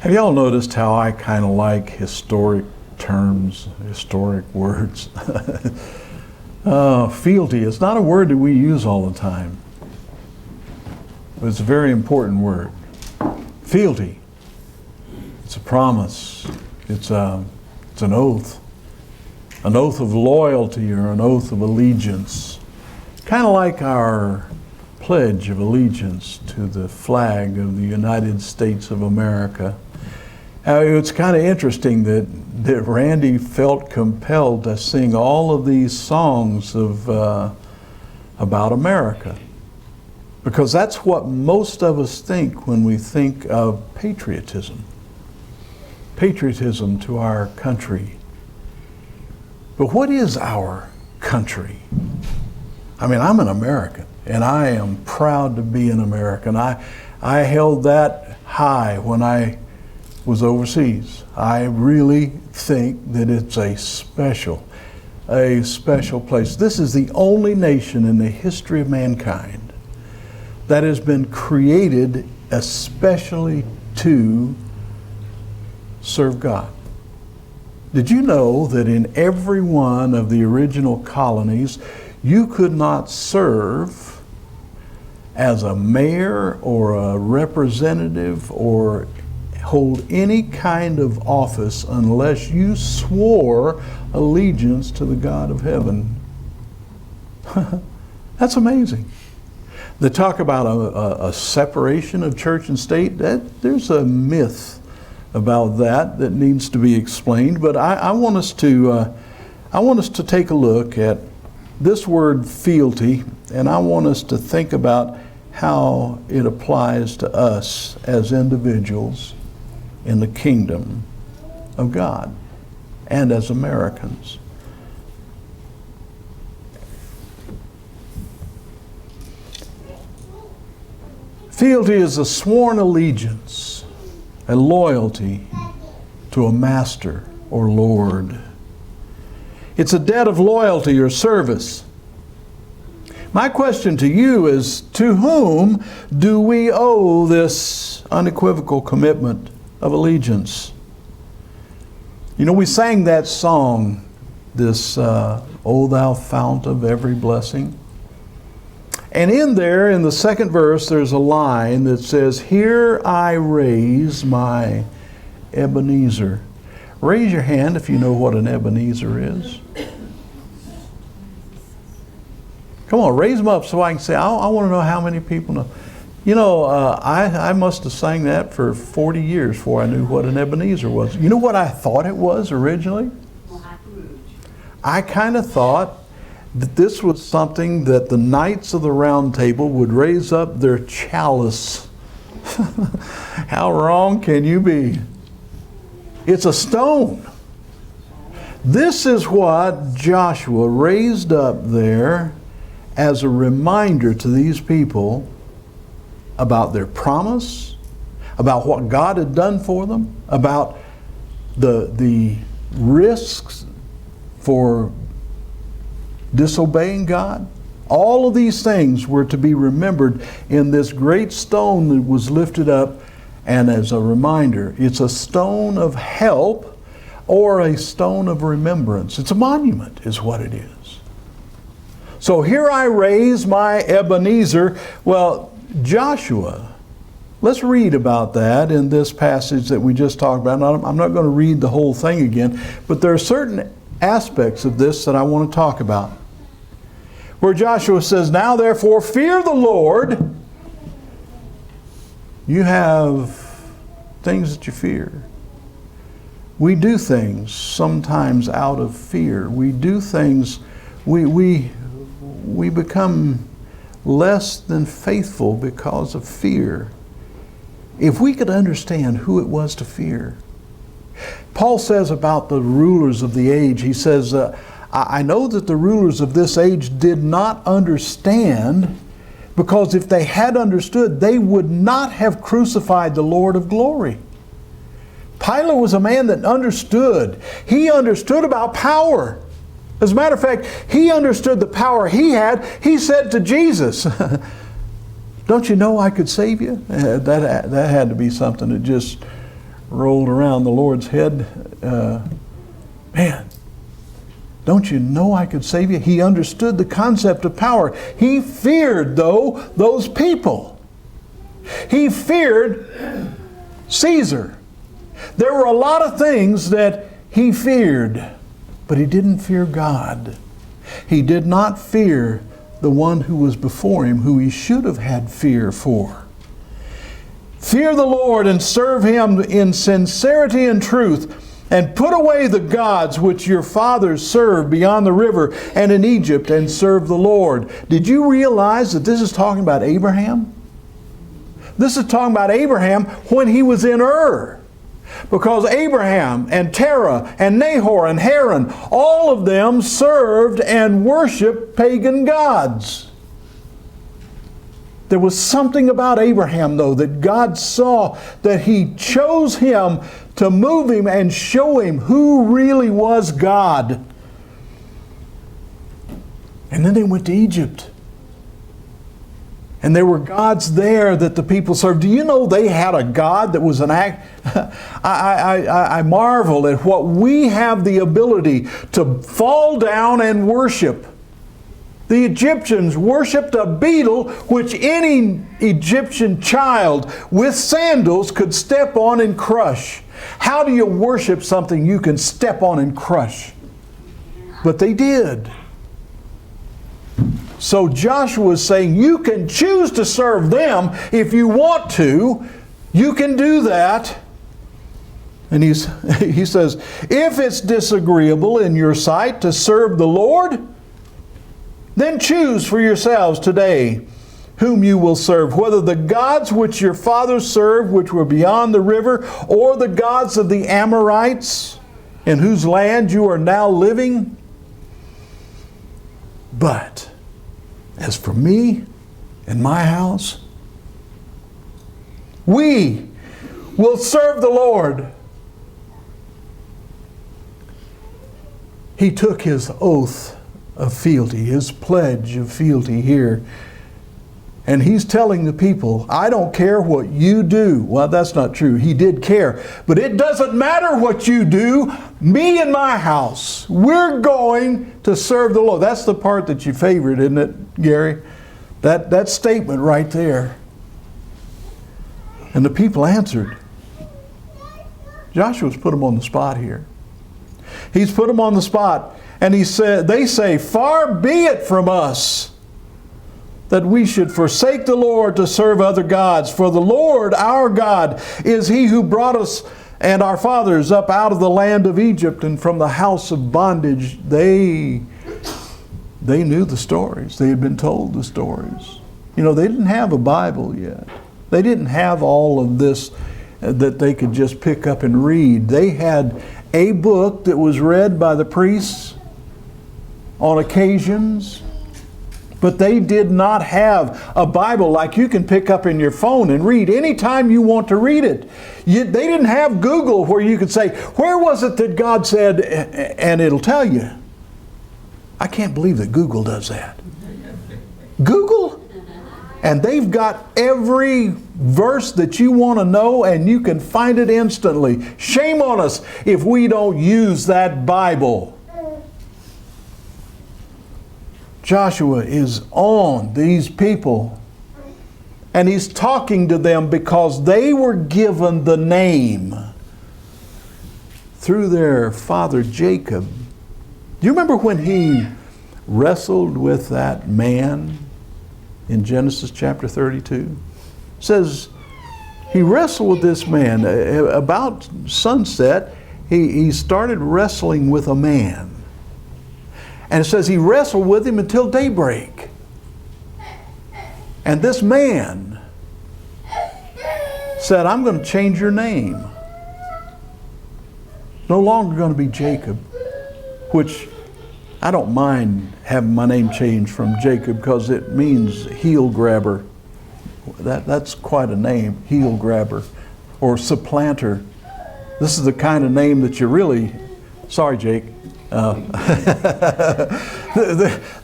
Have y'all noticed how I kind of like historic terms, historic words? Fealty is not a word that we use all the time, but it's a very important word. Fealty. It's a promise. It's an oath of loyalty or an oath of allegiance. Kind of like our pledge of allegiance to the flag of the United States of America. It's kind of interesting that Randy felt compelled to sing all of these songs about America, because that's what most of us think when we think of patriotism. Patriotism to our country. But what is our country? I mean, I'm an American, and I am proud to be an American. I held that high when I was overseas. I really think that it's a special place. This is the only nation in the history of mankind that has been created especially to serve God. Did you know that in every one of the original colonies, you could not serve as a mayor or a representative or hold any kind of office unless you swore allegiance to the God of heaven? That's amazing. They talk about a separation of church and state. There's a myth about that needs to be explained. But I want us to take a look at this word fealty, and I want us to think about how it applies to us as individuals in the kingdom of God and as Americans. Fealty is a sworn allegiance, a loyalty to a master or lord. It's a debt of loyalty or service. My question to you is, to whom do we owe this unequivocal commitment of allegiance? You know, we sang that song, this O Thou Fount of Every Blessing. And in there, in the second verse, there's a line that says, "Here I raise my Ebenezer." Raise your hand if you know what an Ebenezer is. Come on, raise them up so I can say, I want to know how many people know. You know, I must have sang that for 40 years before I knew what an Ebenezer was. You know what I thought it was originally? I kind of thought that this was something that the Knights of the Round Table would raise up their chalice. How wrong can you be? It's a stone. This is what Joshua raised up there as a reminder to these people about their promise, about what God had done for them, about the risks for disobeying God. All of these things were to be remembered in this great stone that was lifted up, and as a reminder, it's a stone of help or a stone of remembrance. It's a monument is what it is. So here I raise my Ebenezer. Well, Joshua, let's read about that in this passage that we just talked about. I'm not going to read the whole thing again, but there are certain aspects of this that I want to talk about. Where Joshua says, "Now therefore fear the Lord." You have things that you fear. We do things sometimes out of fear. We do things, we become less than faithful because of fear. If we could understand who it was to fear. Paul says about the rulers of the age, he says, I know that the rulers of this age did not understand, because if they had understood, they would not have crucified the Lord of glory. Pilate was a man that understood. He understood about power. As a matter of fact, he understood the power he had. He said to Jesus, "Don't you know I could save you?" That had to be something that just rolled around the Lord's head. Man, don't you know I could save you? He understood the concept of power. He feared, though, those people. He feared Caesar. There were a lot of things that he feared, but he didn't fear God. He did not fear the one who was before him, who he should have had fear for. Fear the Lord and serve him in sincerity and truth, and put away the gods which your fathers served beyond the river and in Egypt, and serve the Lord. Did you realize that this is talking about Abraham? This is talking about Abraham when he was in Ur. Because Abraham and Terah and Nahor and Haran, all of them served and worshiped pagan gods. There was something about Abraham, though, that God saw, that he chose him to move him and show him who really was God. And then they went to Egypt. And there were gods there that the people served. Do you know they had a God that was an act? I marvel at what we have the ability to fall down and worship. The Egyptians worshipped a beetle which any Egyptian child with sandals could step on and crush. How do you worship something you can step on and crush? But they did. So Joshua is saying, you can choose to serve them if you want to. You can do that. And he says, if it's disagreeable in your sight to serve the Lord, then choose for yourselves today whom you will serve, whether the gods which your fathers served, which were beyond the river, or the gods of the Amorites, in whose land you are now living. But as for me and my house, we will serve the Lord. He took his oath of fealty, his pledge of fealty here. And he's telling the people, I don't care what you do. Well, that's not true. He did care. But it doesn't matter what you do. Me and my house, we're going to serve the Lord. That's the part that you favored, isn't it, Gary? That statement right there. And the people answered. Joshua's put them on the spot here. He's put them on the spot. And they say, far be it from us that we should forsake the Lord to serve other gods. For the Lord our God is He who brought us and our fathers up out of the land of Egypt and from the house of bondage. They knew the stories. They had been told the stories. You know, they didn't have a Bible yet. They didn't have all of this that they could just pick up and read. They had a book that was read by the priests on occasions, but they did not have a Bible like you can pick up in your phone and read anytime you want to read it. They didn't have Google where you could say, where was it that God said, and it'll tell you. I can't believe that Google does that. Google? And they've got every verse that you want to know, and you can find it instantly. Shame on us if we don't use that Bible. Joshua is on these people, and he's talking to them because they were given the name through their father Jacob. Do you remember when he wrestled with that man in Genesis chapter 32? It says he wrestled with this man. About sunset, he started wrestling with a man. And it says he wrestled with him until daybreak. And this man said, I'm going to change your name. It's no longer going to be Jacob, which I don't mind having my name changed from Jacob because it means heel grabber. That's quite a name, heel grabber or supplanter. This is the kind of name that you really, sorry Jake,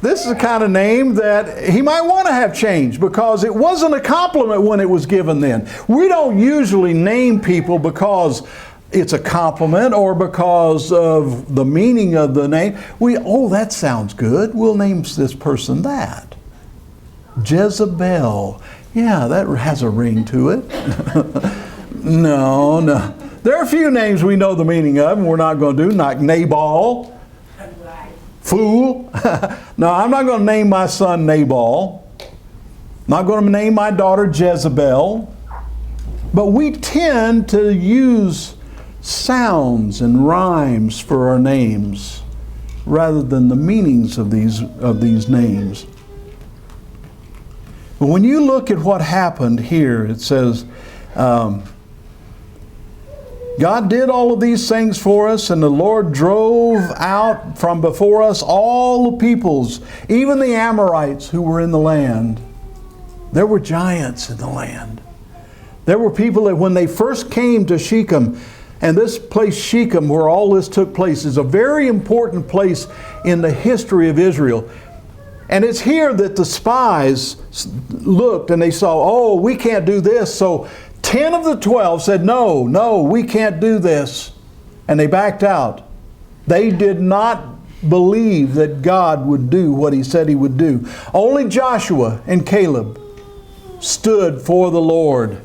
This is the kind of name that he might want to have changed because it wasn't a compliment when it was given then. We don't usually name people because it's a compliment or because of the meaning of the name. That sounds good. We'll name this person that. Jezebel. Yeah, that has a ring to it. No. There are a few names we know the meaning of and we're not going to do, like Nabal. Fool. No, I'm not going to name my son Nabal. Not going to name my daughter Jezebel. But we tend to use sounds and rhymes for our names rather than the meanings of these names. But when you look at what happened here, it says, God did all of these things for us, and the Lord drove out from before us all the peoples, even the Amorites who were in the land. There were giants in the land. There were people that when they first came to Shechem, and this place Shechem, where all this took place, is a very important place in the history of Israel. And it's here that the spies looked and they saw, we can't do this. So 10 of the 12 said, no, we can't do this. And they backed out. They did not believe that God would do what He said He would do. Only Joshua and Caleb stood for the Lord.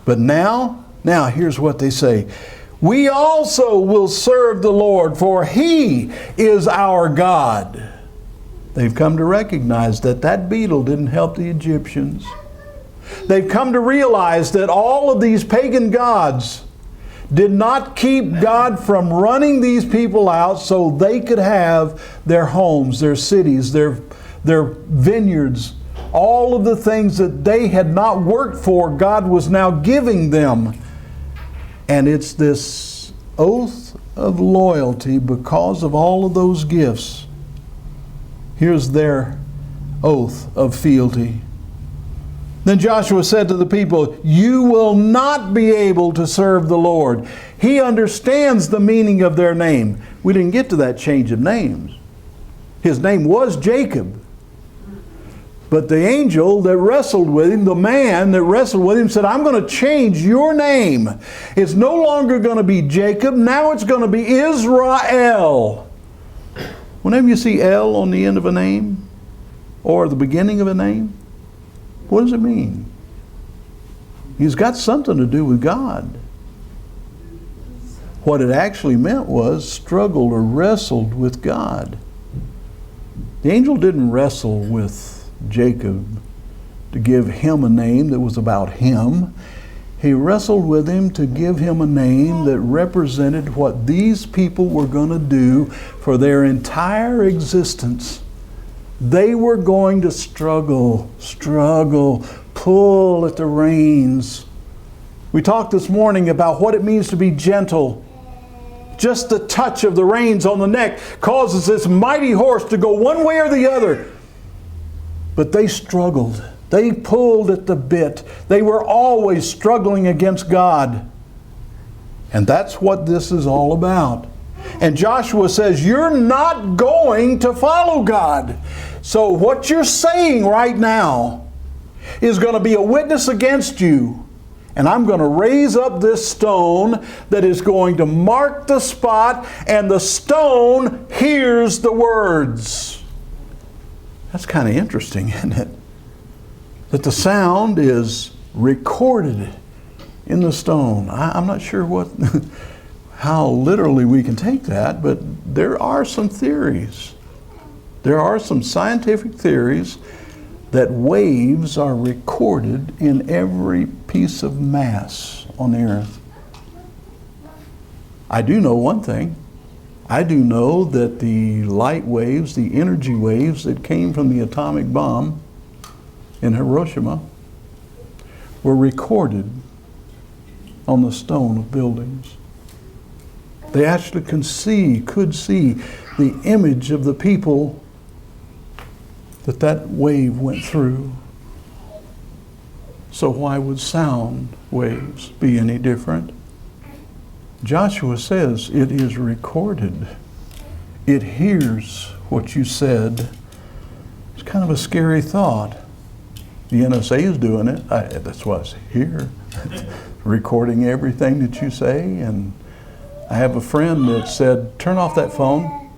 But now here's what they say. We also will serve the Lord, for He is our God. They've come to recognize that beetle didn't help the Egyptians. They've come to realize that all of these pagan gods did not keep God from running these people out so they could have their homes, their cities, their vineyards, all of the things that they had not worked for, God was now giving them. And it's this oath of loyalty because of all of those gifts. Here's their oath of fealty. Then Joshua said to the people, you will not be able to serve the Lord. He understands the meaning of their name. We didn't get to that change of names. His name was Jacob. But the angel that wrestled with him, the man that wrestled with him, said, I'm going to change your name. It's no longer going to be Jacob. Now it's going to be Israel. Whenever you see L on the end of a name or the beginning of a name, what does it mean? He's got something to do with God. What it actually meant was struggled or wrestled with God. The angel didn't wrestle with Jacob to give him a name that was about him. He wrestled with him to give him a name that represented what these people were going to do for their entire existence. They were going to struggle, pull at the reins. We talked this morning about what it means to be gentle. Just the touch of the reins on the neck causes this mighty horse to go one way or the other. But they struggled. They pulled at the bit. They were always struggling against God. And that's what this is all about. And Joshua says, you're not going to follow God. So what you're saying right now is going to be a witness against you. And I'm going to raise up this stone that is going to mark the spot, and the stone hears the words. That's kind of interesting, isn't it? That the sound is recorded in the stone. I'm not sure how literally we can take that, but there are some theories. There are some scientific theories that waves are recorded in every piece of mass on the earth. I do know one thing. I do know that the light waves, the energy waves that came from the atomic bomb in Hiroshima were recorded on the stone of buildings. They actually could see the image of the people that wave went through. So why would sound waves be any different? Joshua says it is recorded. it hears what you said. It's kind of a scary thought. The NSA is doing it. That's why it's here, recording everything that you say. And I have a friend that said, turn off that phone.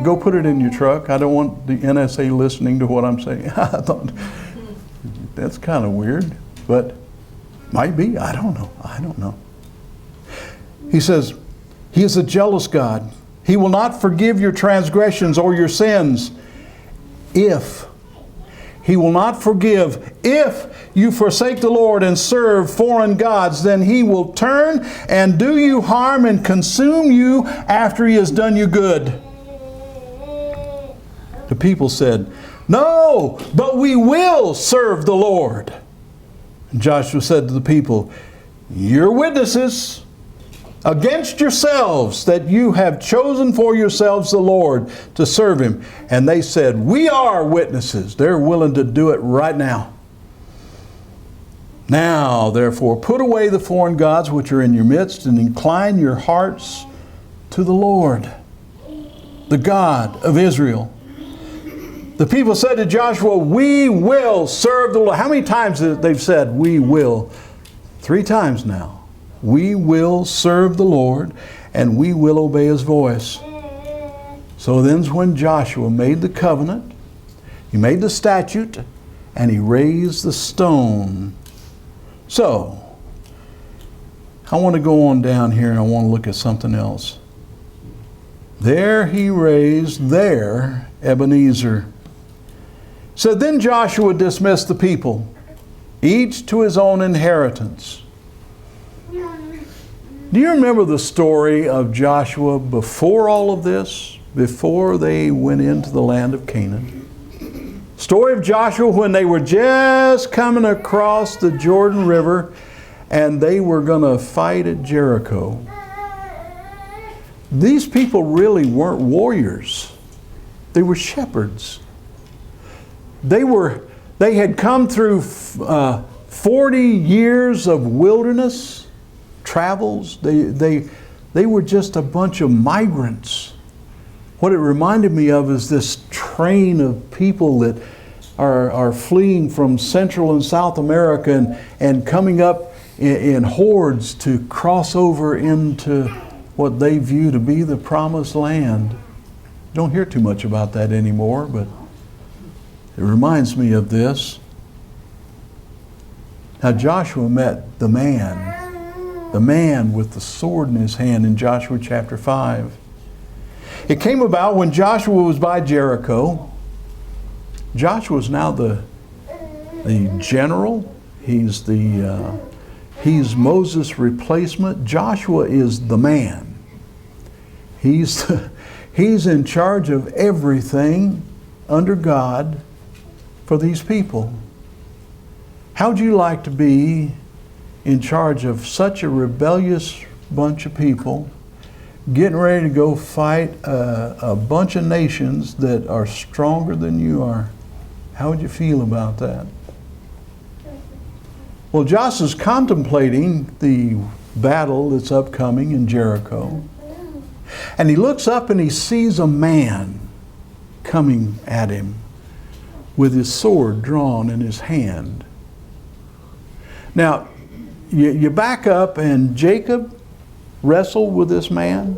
Go put it in your truck. I don't want the NSA listening to what I'm saying. I thought, that's kind of weird, but might be. I don't know. He says, He is a jealous God. He will not forgive your transgressions or your sins He will not forgive. If you forsake the Lord and serve foreign gods, then He will turn and do you harm and consume you after He has done you good. The people said, no, but we will serve the Lord. And Joshua said to the people, you're witnesses against yourselves that you have chosen for yourselves the Lord to serve Him. And they said, we are witnesses. They're willing to do it right now. Now, therefore, put away the foreign gods which are in your midst and incline your hearts to the Lord, the God of Israel. The people said to Joshua, we will serve the Lord. How many times they've said, we will? 3 times now. We will serve the Lord and we will obey His voice. So then's when Joshua made the covenant, he made the statute, and he raised the stone. So, I want to go on down here and I want to look at something else. There he raised their Ebenezer. So then Joshua dismissed the people, each to his own inheritance. Do you remember the story of Joshua before all of this? Before they went into the land of Canaan? Story of Joshua when they were just coming across the Jordan River and they were going to fight at Jericho. These people really weren't warriors. They were shepherds. They had come through 40 years of wilderness travels. They were just a bunch of migrants. What it reminded me of is this train of people that are fleeing from Central and South America and coming up in hordes to cross over into what they view to be the promised land. Don't hear too much about that anymore, but it reminds me of this. Now Joshua met the man with the sword in his hand in Joshua chapter 5. It came about when Joshua was by Jericho. Joshua is now the general. He's Moses' replacement. Joshua is the man. He's in charge of everything under God for these people. How'd you like to be in charge of such a rebellious bunch of people, getting ready to go fight a bunch of nations that are stronger than you are? How would you feel about that? Well, Joshua's contemplating the battle that's upcoming in Jericho. And he looks up and he sees a man coming at him with his sword drawn in his hand. Now, you back up and Jacob wrestled with this man.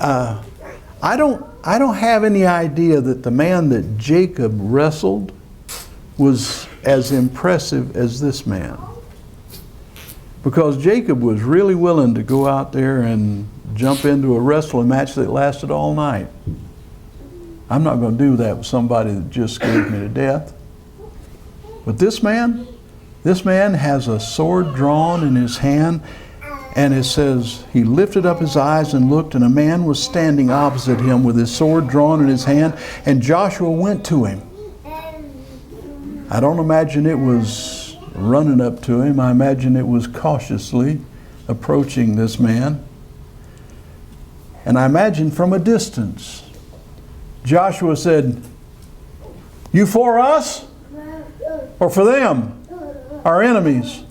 I don't have any idea that the man that Jacob wrestled was as impressive as this man. Because Jacob was really willing to go out there and jump into a wrestling match that lasted all night. I'm not going to do that with somebody that just scared me to death. But this man has a sword drawn in his hand, and it says, he lifted up his eyes and looked, and a man was standing opposite him with his sword drawn in his hand, and Joshua went to him. I don't imagine it was running up to him. I imagine it was cautiously approaching this man. And I imagine from a distance, Joshua said, you for us or for them, our enemies?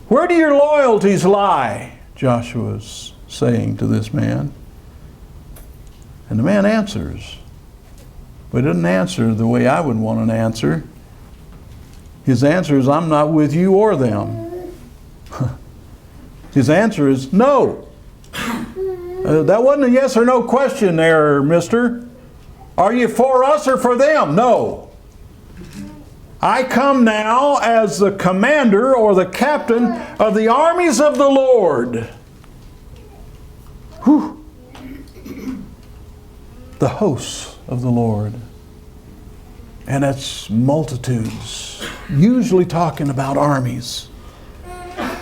Where do your loyalties lie? Joshua's saying to this man? And the man answers. But he doesn't answer the way I would want an answer. His answer is, I'm not with you or them. His answer is, no. That wasn't a yes or no question there, mister. Are you for us or for them? No. I come now as the commander or the captain of the armies of the Lord. Whew. The hosts of the Lord. And that's multitudes, usually talking about armies.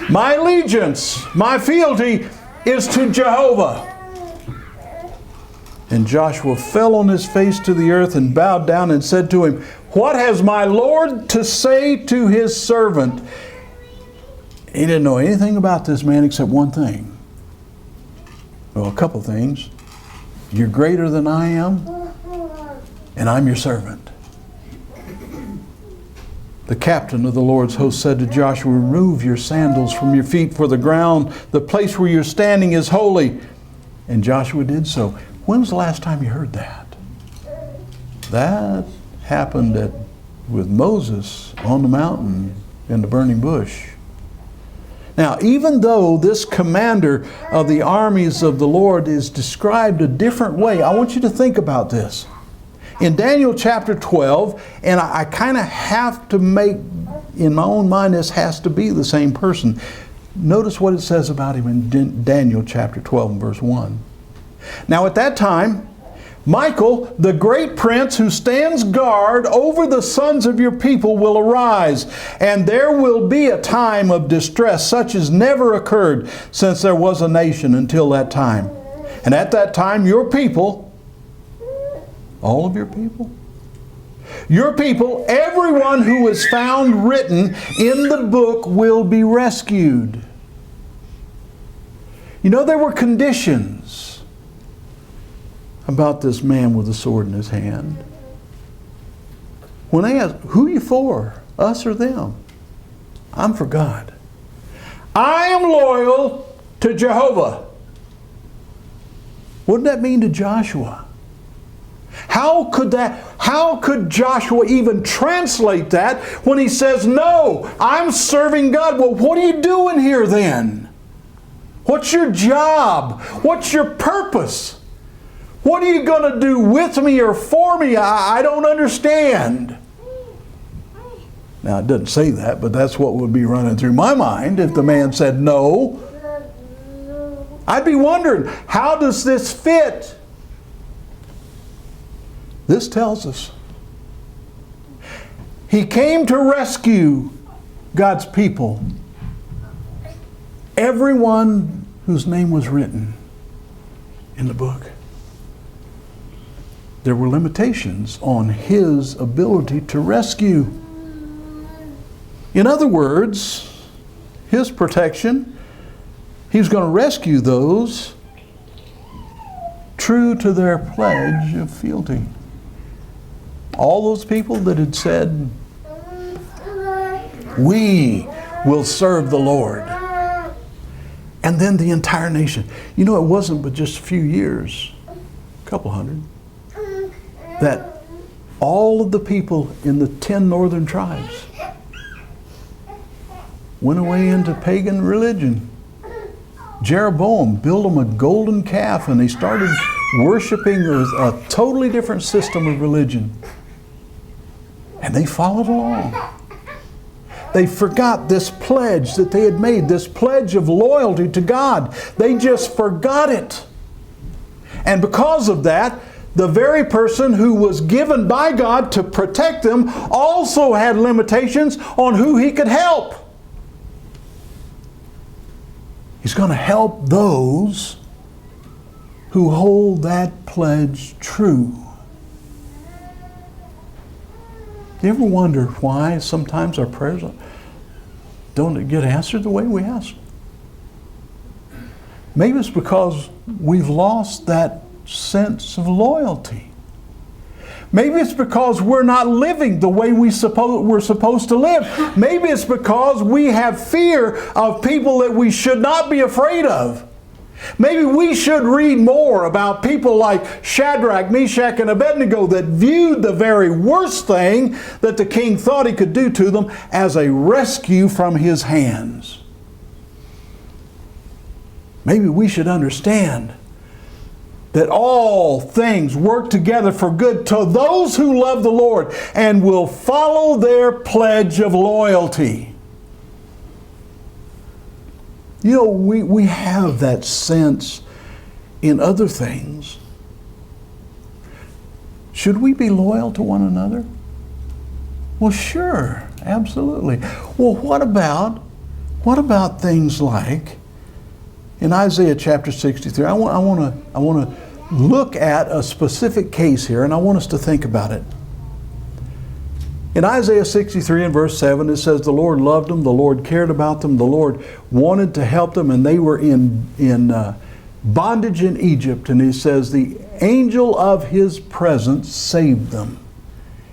My allegiance, my fealty is to Jehovah. And Joshua fell on his face to the earth and bowed down and said to him, what has my Lord to say to his servant? He didn't know anything about this man except one thing. Well, a couple things. You're greater than I am, and I'm your servant. The captain of the Lord's host said to Joshua, remove your sandals from your feet, for the ground, the place where you're standing is holy. And Joshua did so. When's the last time you heard that? That happened with Moses on the mountain in the burning bush. Now, even though this commander of the armies of the Lord is described a different way, I want you to think about this. In Daniel chapter 12, and I kind of have to make, in my own mind, this has to be the same person. Notice what it says about him in Daniel chapter 12 and verse 1. Now at that time, Michael, the great prince who stands guard over the sons of your people, will arise, and there will be a time of distress such as never occurred since there was a nation until that time. And at that time, your people, all of your people, everyone who is found written in the book will be rescued. You know, there were conditions about this man with a sword in his hand. When they asked, who are you for? Us or them? I'm for God. I am loyal to Jehovah. What did that mean to Joshua? How could Joshua even translate that when he says, no, I'm serving God? Well, what are you doing here then? What's your job? What's your purpose? What are you going to do with me or for me? I don't understand. Now, it doesn't say that, but that's what would be running through my mind if the man said no. I'd be wondering, how does this fit? This tells us he came to rescue God's people. Everyone whose name was written in the book. There were limitations on his ability to rescue. In other words, his protection, he was going to rescue those true to their pledge of fealty. All those people that had said, we will serve the Lord. And then the entire nation. You know, it wasn't but just a few years, a couple hundred, that all of the people in the 10 northern tribes went away into pagan religion. Jeroboam built them a golden calf and they started worshiping a totally different system of religion. And they followed along. They forgot this pledge that they had made, this pledge of loyalty to God. They just forgot it. And because of that, the very person who was given by God to protect them also had limitations on who he could help. He's going to help those who hold that pledge true. Do you ever wonder why sometimes our prayers don't get answered the way we ask? Maybe it's because we've lost that sense of loyalty. Maybe it's because we're not living the way we're supposed to live. Maybe it's because we have fear of people that we should not be afraid of. Maybe we should read more about people like Shadrach, Meshach, and Abednego that viewed the very worst thing that the king thought he could do to them as a rescue from his hands. Maybe we should understand that all things work together for good to those who love the Lord and will follow their pledge of loyalty. You know, we have that sense in other things. Should we be loyal to one another? Well, sure, absolutely. Well, what about things like in Isaiah chapter 63? I want to look at a specific case here, and I want us to think about it. In Isaiah 63 and verse 7, it says, the Lord loved them, the Lord cared about them, the Lord wanted to help them, and they were in bondage in Egypt. And he says, the angel of his presence saved them.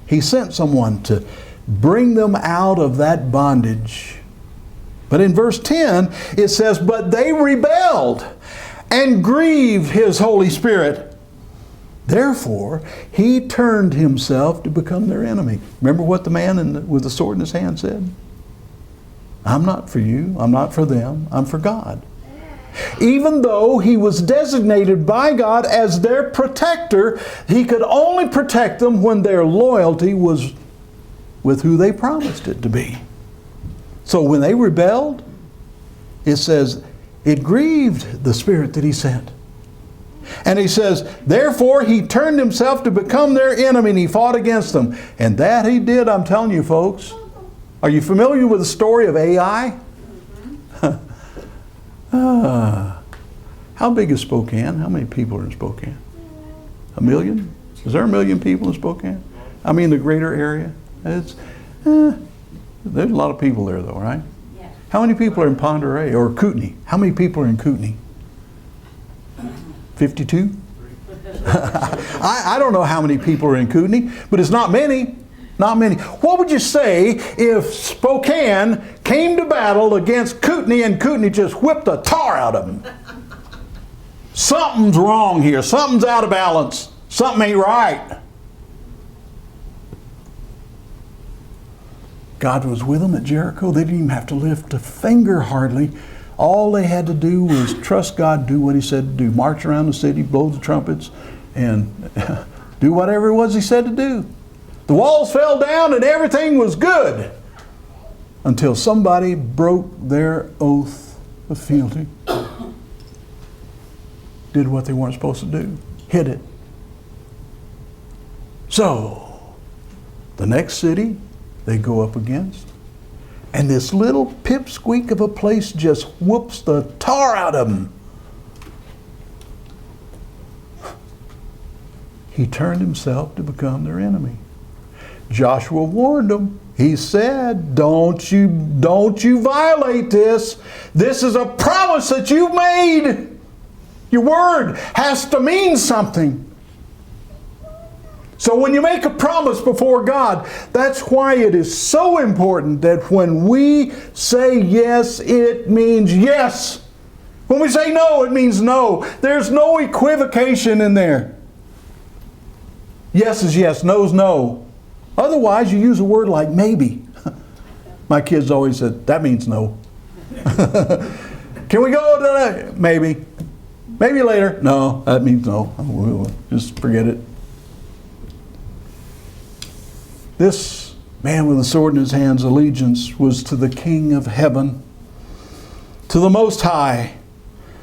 He sent someone to bring them out of that bondage. But in verse 10, it says, but they rebelled and grieved his Holy Spirit. Therefore, he turned himself to become their enemy. Remember what the man with the sword in his hand said? I'm not for you. I'm not for them. I'm for God. Even though he was designated by God as their protector, he could only protect them when their loyalty was with who they promised it to be. So when they rebelled, it says, it grieved the Spirit that he sent. And he says, therefore he turned himself to become their enemy, and he fought against them. And that he did, I'm telling you folks. Are you familiar with the story of AI? How big is Spokane? How many people are in Spokane? 1 million? Is there 1 million people in Spokane? I mean the greater area? There's a lot of people there though, right? Yeah. How many people are in Ponderay or Kootenai? How many people are in Kootenai? 52? I don't know how many people are in Kootenai, but it's not many. Not many. What would you say if Spokane came to battle against Kootenai and Kootenai just whipped the tar out of them? Something's wrong here. Something's out of balance. Something ain't right. God was with them at Jericho. They didn't even have to lift a finger hardly. All they had to do was trust God, do what he said to do. March around the city, blow the trumpets, and do whatever it was he said to do. The walls fell down and everything was good until somebody broke their oath of fealty. Did what they weren't supposed to do. Hid it. So, the next city they go up against, and this little pipsqueak of a place just whoops the tar out of them. He turned himself to become their enemy. Joshua warned them. He said, don't you violate this. This is a promise that you've made. Your word has to mean something. So when you make a promise before God, that's why it is so important that when we say yes, it means yes. When we say no, it means no. There's no equivocation in there. Yes is yes, no is no. Otherwise, you use a word like maybe. My kids always said, that means no. Can we go to that? Maybe. Maybe later. No, that means no. We'll just forget it. This man with a sword in his hand's allegiance was to the King of heaven, to the Most High,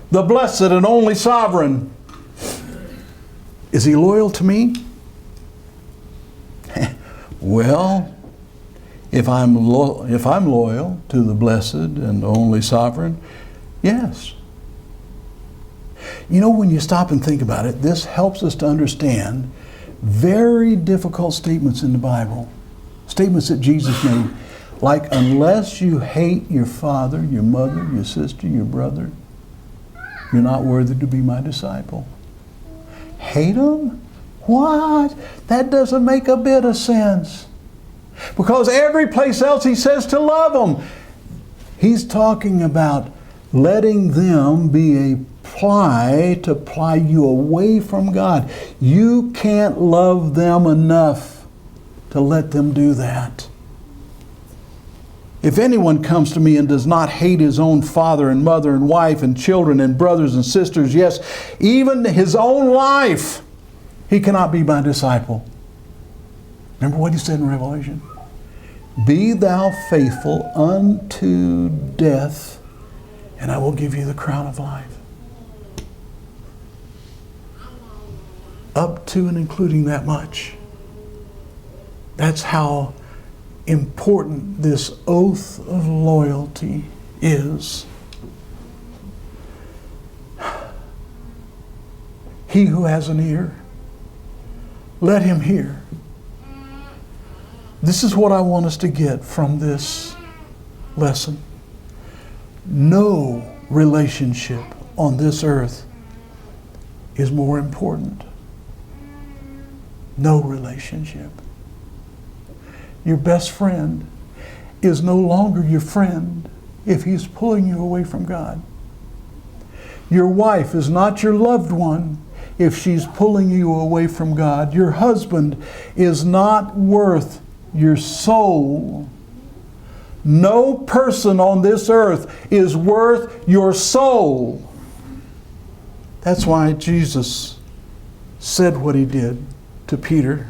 the blessed and only sovereign. Is he loyal to me? Well, if I'm loyal to the blessed and only sovereign, yes. You know, when you stop and think about it, this helps us to understand very difficult statements in the Bible. Statements that Jesus made. Like, unless you hate your father, your mother, your sister, your brother, you're not worthy to be my disciple. Hate them? What? That doesn't make a bit of sense. Because every place else he says to love them. He's talking about letting them be a try to ply you away from God. You can't love them enough to let them do that. If anyone comes to me and does not hate his own father and mother and wife and children and brothers and sisters, yes, even his own life, he cannot be my disciple. Remember what he said in Revelation? Be thou faithful unto death, and I will give you the crown of life. Up to and including that much. That's how important this oath of loyalty is. He who has an ear, let him hear. This is what I want us to get from this lesson. No relationship on this earth is more important. No relationship. Your best friend is no longer your friend if he's pulling you away from God. Your wife is not your loved one if she's pulling you away from God. Your husband is not worth your soul. No person on this earth is worth your soul. That's why Jesus said what he did to Peter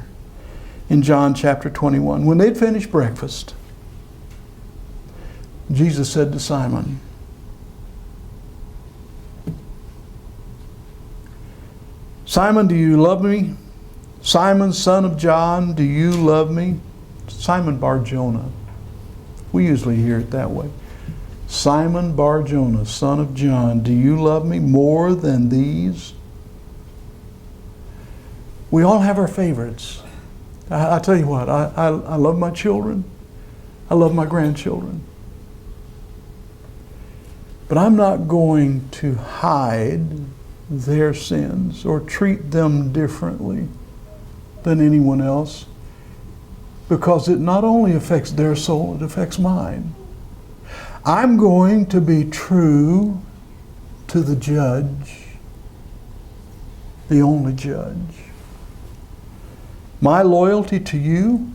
in John chapter 21. When they'd finished breakfast, Jesus said to Simon, Simon, do you love me? Simon, son of John, do you love me? Simon Bar-Jonah. We usually hear it that way. Simon Bar-Jonah, son of John, do you love me more than these? We all have our favorites. I tell you what, I love my children. I love my grandchildren. But I'm not going to hide their sins or treat them differently than anyone else, because it not only affects their soul, it affects mine. I'm going to be true to the judge, the only judge. My loyalty to you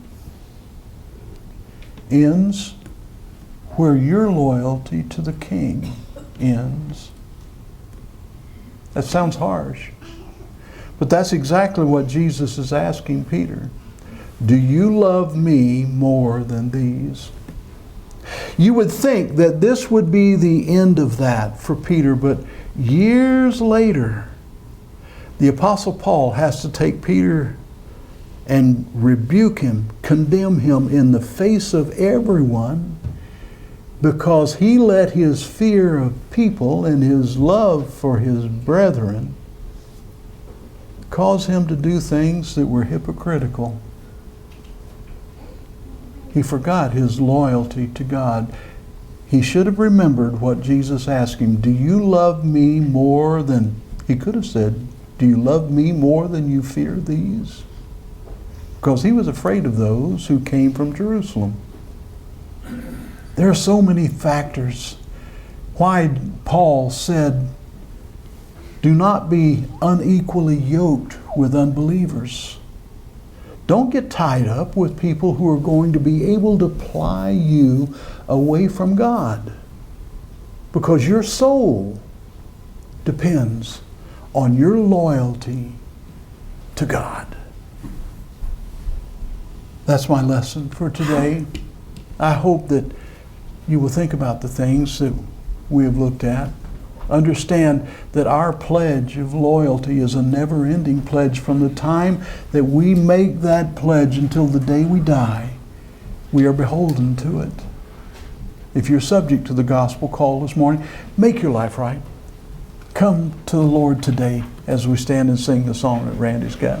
ends where your loyalty to the King ends. That sounds harsh, but that's exactly what Jesus is asking Peter. Do you love me more than these? You would think that this would be the end of that for Peter, but years later, the Apostle Paul has to take Peter and rebuke him, condemn him in the face of everyone, because he let his fear of people and his love for his brethren cause him to do things that were hypocritical. He forgot his loyalty to God. He should have remembered what Jesus asked him. Do you love me more than, he could have said, do you love me more than you fear these? Because he was afraid of those who came from Jerusalem. There are so many factors why Paul said, do not be unequally yoked with unbelievers. Don't get tied up with people who are going to be able to ply you away from God, because your soul depends on your loyalty to God. That's my lesson for today. I hope that you will think about the things that we have looked at. Understand that our pledge of loyalty is a never-ending pledge from the time that we make that pledge until the day we die. We are beholden to it. If you're subject to the gospel call this morning, make your life right. Come to the Lord today as we stand and sing the song that Randy's got.